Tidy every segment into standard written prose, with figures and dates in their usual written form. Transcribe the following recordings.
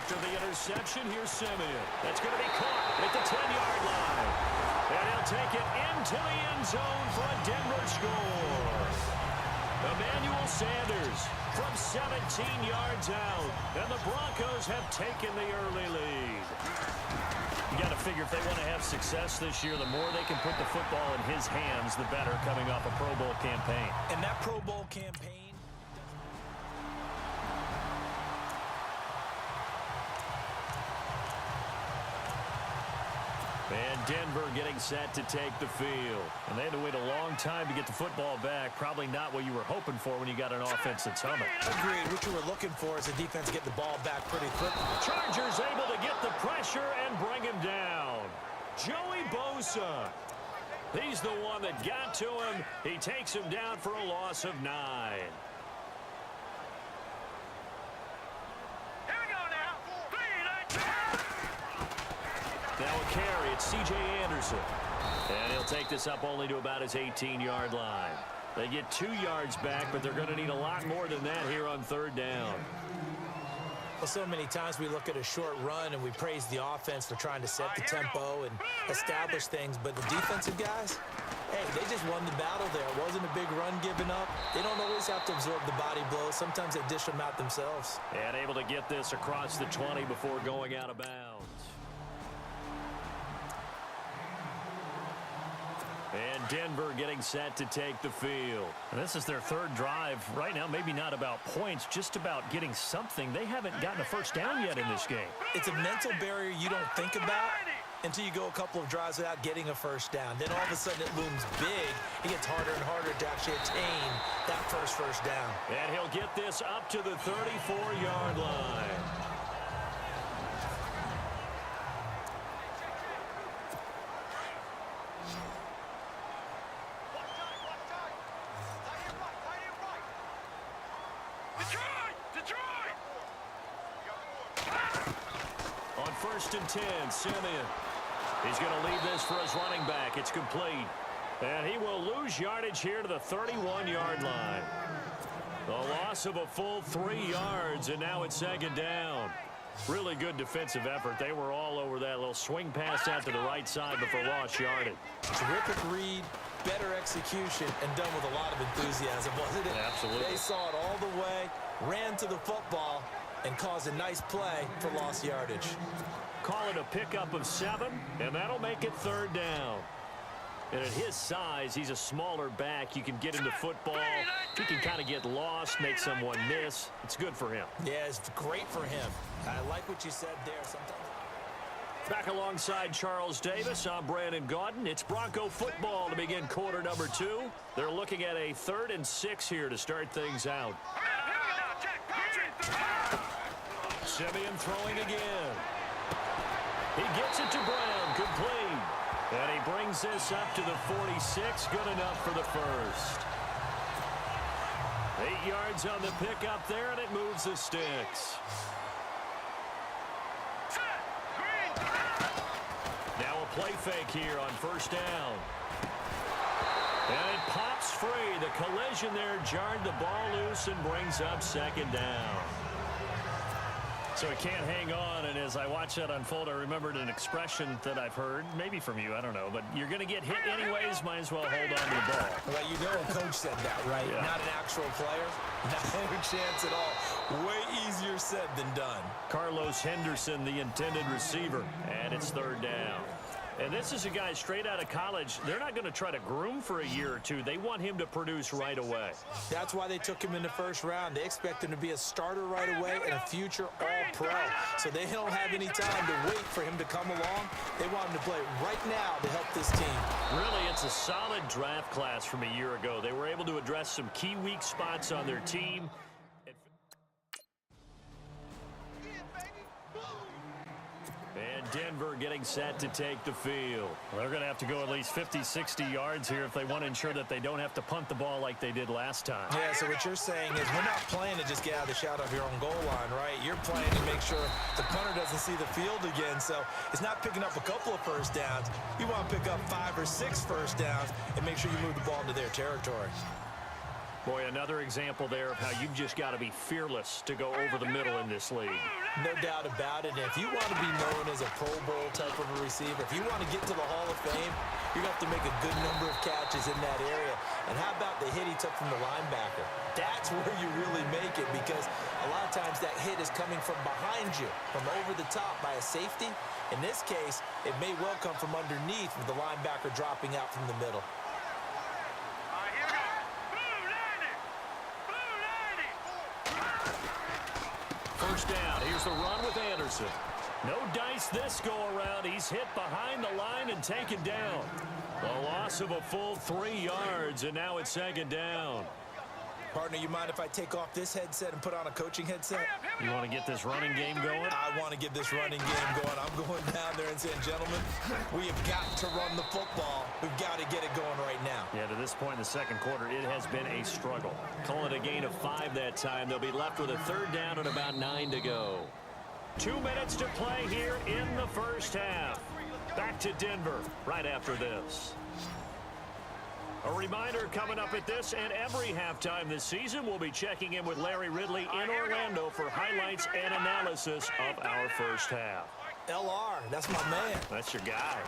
After the interception, here's Simeon. That's going to be caught at the 10-yard line. And he'll take it into the end zone for a Denver score. Emmanuel Sanders from 17 yards out. And the Broncos have taken the early lead. You got to figure if they want to have success this year, the more they can put the football in his hands, the better, coming off a Pro Bowl campaign. And that Pro Bowl campaign... And Denver getting set to take the field. And they had to wait a long time to get the football back. Probably not what you were hoping for when you got an offense that's humming. Agreed. What you were looking for is the defense get the ball back pretty quickly. Chargers able to get the pressure and bring him down. Joey Bosa. He's the one that got to him. He takes him down for a loss of 9. Now a carry, it's C.J. Anderson. And he'll take this up only to about his 18-yard line. They get 2 yards back, but they're going to need a lot more than that here on third down. Well, so many times we look at a short run and we praise the offense for trying to set the tempo and establish things. But the defensive guys, hey, they just won the battle there. It wasn't a big run given up. They don't always have to absorb the body blows. Sometimes they dish them out themselves. And able to get this across the 20 before going out of bounds. And Denver getting set to take the field. And this is their third drive. Right now, maybe not about points, just about getting something. They haven't gotten a first down yet in this game. It's a mental barrier you don't think about until you go a couple of drives without getting a first down. Then all of a sudden it looms big. It gets harder and harder to actually attain that first down. And he'll get this up to the 34-yard line. On 1st and 10, Simeon. He's going to leave this for his running back. It's complete. And he will lose yardage here to the 31-yard line. The loss of a full 3 yards, and now it's second down. Really good defensive effort. They were all over that little swing pass out to the right side before lost yardage. Terrific read, better execution, and done with a lot of enthusiasm, wasn't it? Absolutely. They saw it all the way, ran to the football, and caused a nice play for lost yardage. Call it a pickup of 7, and that'll make it third down. And at his size, he's a smaller back. You can get into football. He can kind of get lost, make someone miss. It's good for him. Yeah, it's great for him. I like what you said there. Sometimes. Back alongside Charles Davis, I'm Brandon Gaudin. It's Bronco football to begin quarter number 2. They're looking at a 3rd and 6 here to start things out. Simeon throwing again. He gets it to Brown, complete. And he brings this up to the 46, good enough for the first. 8 yards on the pickup there, and it moves the sticks. Now a play fake here on 1st down. And it pops free. The collision there jarred the ball loose and brings up 2nd down. So he can't hang on, and as I watch that unfold, I remembered an expression that I've heard, maybe from you, I don't know, but you're going to get hit anyways, might as well hold on to the ball. Well, you know a coach said that, right? Yeah. Not an actual player. Not a chance at all. Way easier said than done. Carlos Henderson, the intended receiver, and it's 3rd down. And this is a guy straight out of college. They're not going to try to groom for a year or two. They want him to produce right away. That's why they took him in the 1st round. They expect him to be a starter right away and a future All-Pro. So they don't have any time to wait for him to come along. They want him to play right now to help this team. Really, it's a solid draft class from a year ago. They were able to address some key weak spots on their team. And Denver getting set to take the field. Well, they're going to have to go at least 50, 60 yards here if they want to ensure that they don't have to punt the ball like they did last time. Yeah, so what you're saying is we're not playing to just get out of the shadow of your own goal line, right? You're playing to make sure the punter doesn't see the field again. So it's not picking up a couple of first downs. You want to pick up 5 or 6 first downs and make sure you move the ball into their territory. Boy, another example there of how you've just got to be fearless to go over the middle in this league. No doubt about it. And if you want to be known as a Pro Bowl type of a receiver, if you want to get to the Hall of Fame, you're going to have to make a good number of catches in that area. And how about the hit he took from the linebacker? That's where you really make it, because a lot of times that hit is coming from behind you, from over the top by a safety. In this case, it may well come from underneath with the linebacker dropping out from the middle. First down. Here's the run with Anderson. No dice this go-around. He's hit behind the line and taken down. A loss of a full 3 yards, and now it's second down. Partner, you mind if I take off this headset and put on a coaching headset? You want to get this running game going? I want to get this running game going. I'm going down there and saying, gentlemen, we have got to run the football. We've got to get it going right now. Yeah, to this point in the second quarter, it has been a struggle. Calling a gain of 5 that time. They'll be left with a third down and about 9 to go. 2 minutes to play here in the first half. Back to Denver right after this. A reminder coming up at this and every halftime this season, we'll be checking in with Larry Ridley in Orlando for highlights and analysis of our first half. LR, that's my man. That's your guy.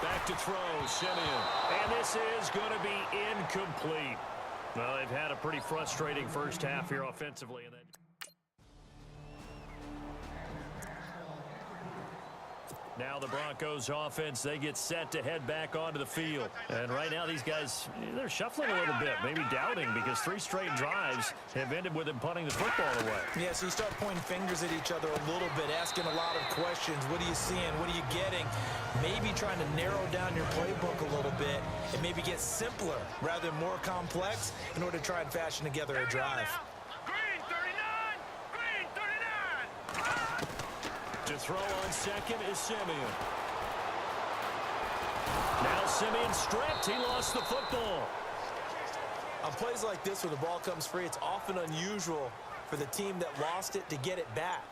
Back to throw, Simeon. And this is going to be incomplete. Well, they've had a pretty frustrating first half here offensively. And then now the Broncos offense, they get set to head back onto the field. And right now these guys, they're shuffling a little bit, maybe doubting, because 3 straight drives have ended with them punting the football away. Yeah, so you start pointing fingers at each other a little bit, asking a lot of questions. What are you seeing? What are you getting? Maybe trying to narrow down your playbook a little bit and maybe get simpler rather than more complex in order to try and fashion together a drive. To throw on second is Simeon. Now Simeon stripped. He lost the football. On plays like this where the ball comes free, it's often unusual for the team that lost it to get it back,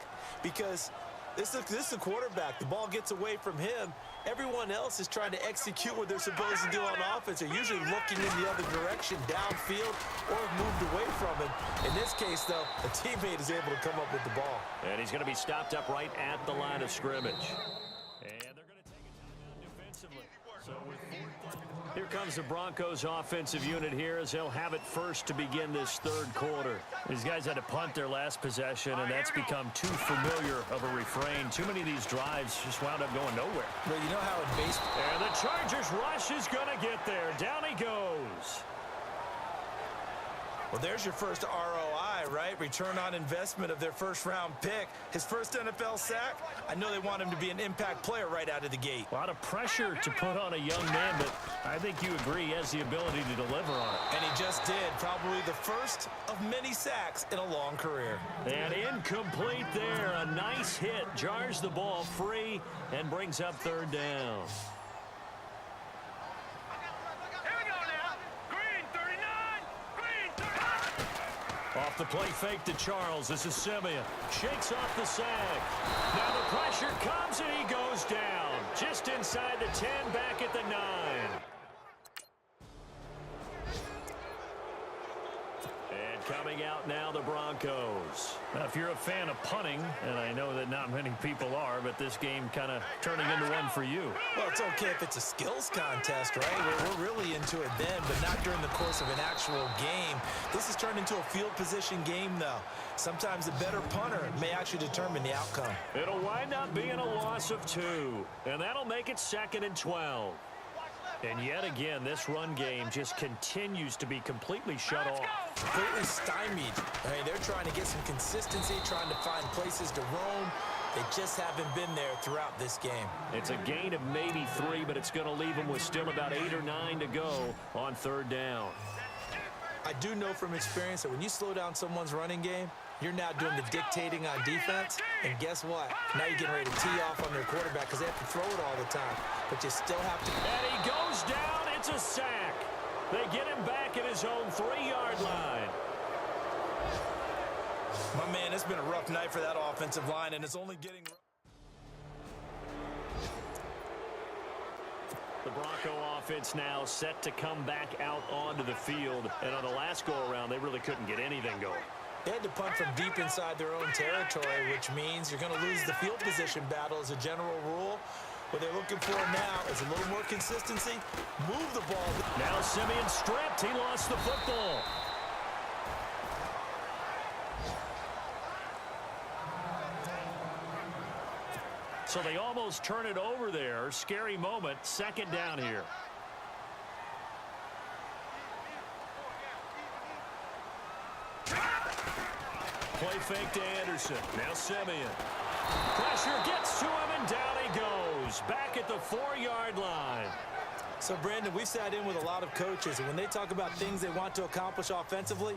because this is the quarterback. The ball gets away from him. Everyone else is trying to execute what they're supposed to do on offense. They're usually looking in the other direction, downfield, or moved away from him. In this case, though, a teammate is able to come up with the ball. And he's going to be stopped up right at the line of scrimmage. And they're going to take a timeout defensively. So with here comes the Broncos offensive unit here as they'll have it first to begin this third quarter. These guys had to punt their last possession, and that's become too familiar of a refrain. Too many of these drives just wound up going nowhere. Well, you know how in baseball... And the Chargers rush is going to get there. Down he goes. Well, there's your first ROI, right? Return on investment of their first-round pick. His first NFL sack, I know they want him to be an impact player right out of the gate. A lot of pressure to put on a young man, but I think you agree he has the ability to deliver on it. And he just did. Probably the first of many sacks in a long career. And incomplete there. A nice hit. Jars the ball free and brings up third down. Off the play fake to Charles. This is Simeon. Shakes off the sack. Now the pressure comes and he goes down. Just inside the 10, back at the 9. And coming out now, the Broncos. Now, if you're a fan of punting, and I know that not many people are, but this game kind of turning into one for you. Well, it's okay if it's a skills contest, right? We're really into it then, but not during the course of an actual game. This has turned into a field position game, though. Sometimes the better punter may actually determine the outcome. It'll wind up being a loss of 2, and that'll make it 2nd and 12. And yet again, this run game just continues to be completely shut off. Completely stymied. I mean, they're trying to get some consistency, trying to find places to roam. They just haven't been there throughout this game. It's a gain of maybe 3, but it's going to leave them with still about 8 or 9 to go on third down. I do know from experience that when you slow down someone's running game, you're now doing the dictating on defense, and guess what? Now you're getting ready to tee off on their quarterback because they have to throw it all the time, but you still have to... And he goes down. It's a sack. They get him back at his own 3-yard line. My man, it's been a rough night for that offensive line, and it's only getting... The Bronco offense now set to come back out onto the field. And on the last go-around, they really couldn't get anything going. They had to punt from deep inside their own territory, which means you're going to lose the field position battle as a general rule. What they're looking for now is a little more consistency. Move the ball. Now Simeon stripped. He lost the football. So they almost turn it over there. Scary moment. Second down here. Play fake to Anderson. Now Simeon. Pressure gets to him, and down he goes. Back at the 4-yard line. So, Brandon, we've sat in with a lot of coaches, and when they talk about things they want to accomplish offensively,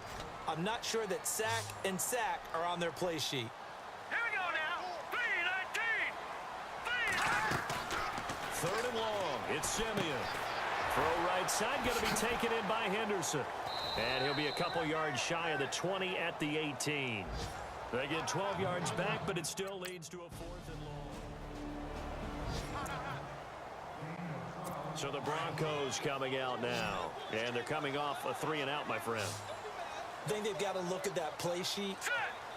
I'm not sure that sack and sack are on their play sheet. Here we go now. 3-19. Third and long. It's Simeon. Throw right side, going to be taken in by Henderson. And he'll be a couple yards shy of the 20 at the 18. They get 12 yards back, but it still leads to a 4th and long. So the Broncos coming out now. And they're coming off a 3-and-out, my friend. I think they've got to look at that play sheet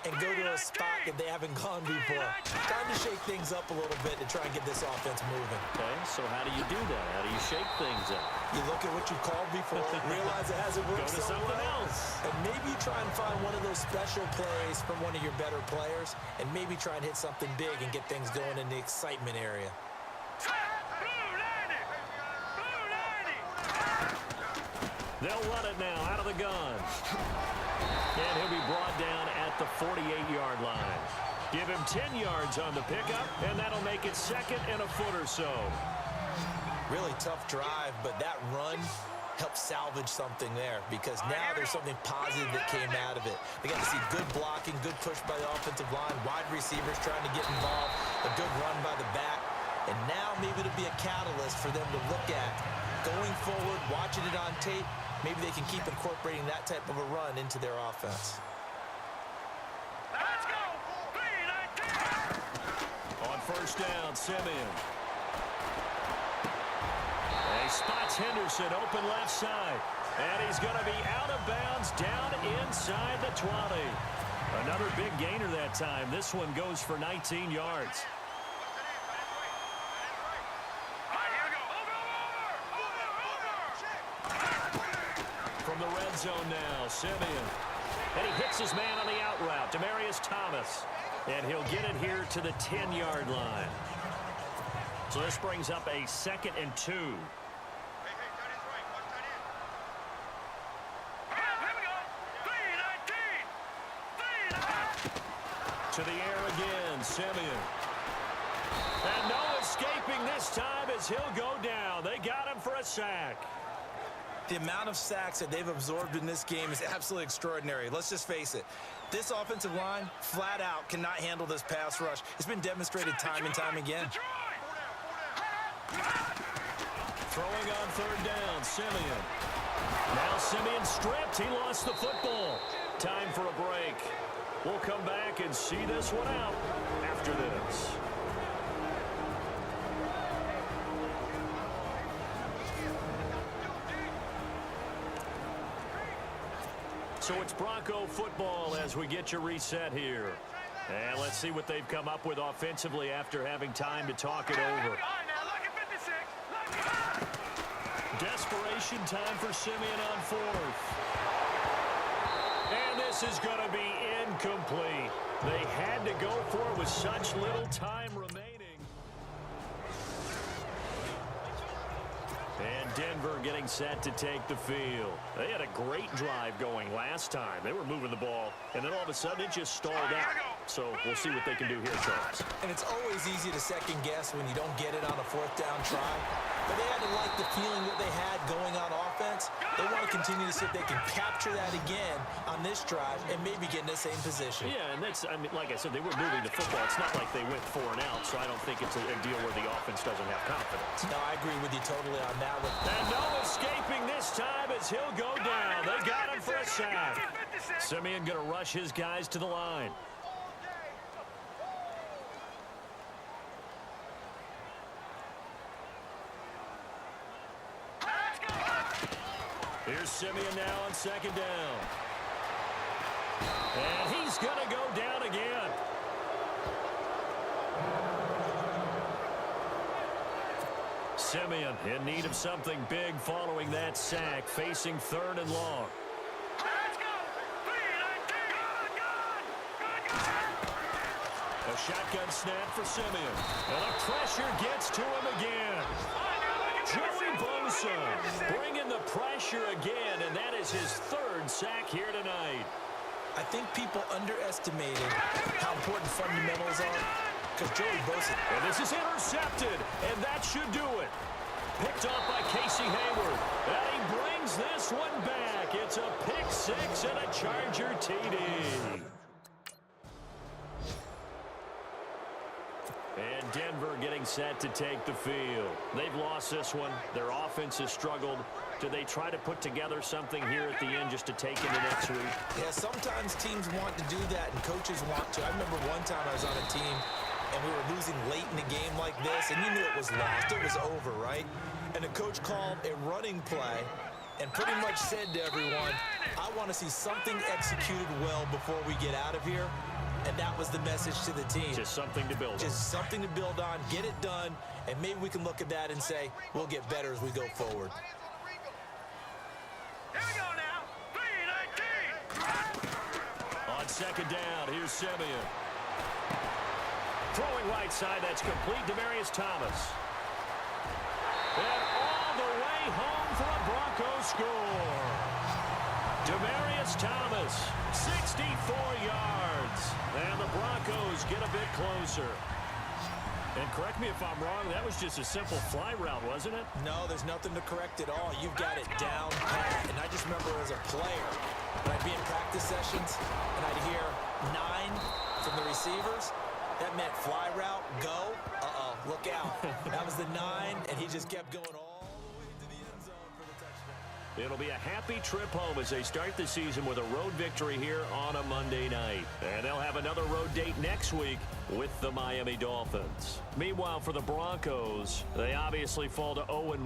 and go to a spot that they haven't gone before. Time to shake things up a little bit to try and get this offense moving. Okay, so how do you do that? How do you shake things up? You look at what you called before, realize it hasn't worked Go to so something well, else. and maybe try and find one of those special plays from one of your better players, and maybe try and hit something big and get things going in the excitement area. They'll run it now out of the gun. And he'll be brought down at the 48-yard line. Give him 10 yards on the pickup, and that'll make it second and a foot or so. Really tough drive, but that run helped salvage something there because now there's something positive that came out of it. They got to see good blocking, good push by the offensive line, wide receivers trying to get involved, a good run by the back, and now maybe it'll be a catalyst for them to look at going forward, watching it on tape. Maybe they can keep incorporating that type of a run into their offense. Let's go. 3-19. On first down, Simeon. He spots Henderson open left side. And he's going to be out of bounds down inside the 20. Another big gainer that time. This one goes for 19 yards. From the red zone now, Simeon. And he hits his man on the out route, Demaryius Thomas. And he'll get it here to the 10-yard line. So this brings up a 2nd and 2. To the air again, Simeon. And no escaping this time as he'll go down. They got him for a sack. The amount of sacks that they've absorbed in this game is absolutely extraordinary. Let's just face it. This offensive line, flat out, cannot handle this pass rush. It's been demonstrated time and time again. Throwing on third down, Simeon. Now Simeon stripped. He lost the football. Time for a break. We'll come back and see this one out after this. So it's Bronco football as we get you reset here. And let's see what they've come up with offensively after having time to talk it over. Desperation time for Simeon on fourth. And this is going to be incomplete. They had to go for it with such little time remaining. And Denver getting set to take the field. They had a great drive going last time. They were moving the ball, and then all of a sudden it just stalled out. So we'll see what they can do here, Charles. And it's always easy to second guess when you don't get it on a fourth down try. But they had to like the feeling that they had going on offense. They want to continue to see if they can capture that again on this drive and maybe get in the same position. Yeah, and that's, I mean, like I said, they were moving the football. It's not like they went 4 and out, so I don't think it's a deal where the offense doesn't have confidence. No, I agree with you totally on that one. And no escaping this time as he'll go down. They got him for a sack. Simeon going to rush his guys to the line. Here's Simeon now on second down. And he's going to go down again. Simeon in need of something big following that sack, facing 3rd and long. Let's go. A shotgun snap for Simeon. And the pressure gets to him again. Joey Bosa bringing the pressure again, and that is his 3rd sack here tonight. I think people underestimated how important fundamentals are because Joey Bosa. And this is intercepted, and that should do it. Picked off by Casey Hayward. And he brings this one back. It's a pick 6 and a Charger TD. And Denver getting set to take the field. They've lost this one. Their offense has struggled. Do they try to put together something here at the end just to take into next week? Yeah, sometimes teams want to do that and coaches want to. I remember one time I was on a team and we were losing late in a game like this, and you knew it was lost. It was over, right? And the coach called a running play and pretty much said to everyone, I want to see something executed well before we get out of here. And that was the message to the team. Just something to build on. Just something to build on, get it done, and maybe we can look at that and say, we'll get better as we go forward. Here we go now. 3-19. On 2nd down, here's Simeon. Throwing right side, that's complete. Demaryius Thomas. And all the way home for a Broncos score. Demaryius Thomas, 64 yards. And the Broncos get a bit closer. And correct me if I'm wrong, that was just a simple fly route, wasn't it? No, there's nothing to correct at all. You've got it down pat. And I just remember as a player, when I'd be in practice sessions and I'd hear 9 from the receivers, that meant fly route, go, look out. That was the 9, and he just kept going all the way to the end zone for the touchdown. It'll be a happy trip home as they start the season with a road victory here on a Monday night. And they'll have another road date next week with the Miami Dolphins. Meanwhile, for the Broncos, they obviously fall to 0-1.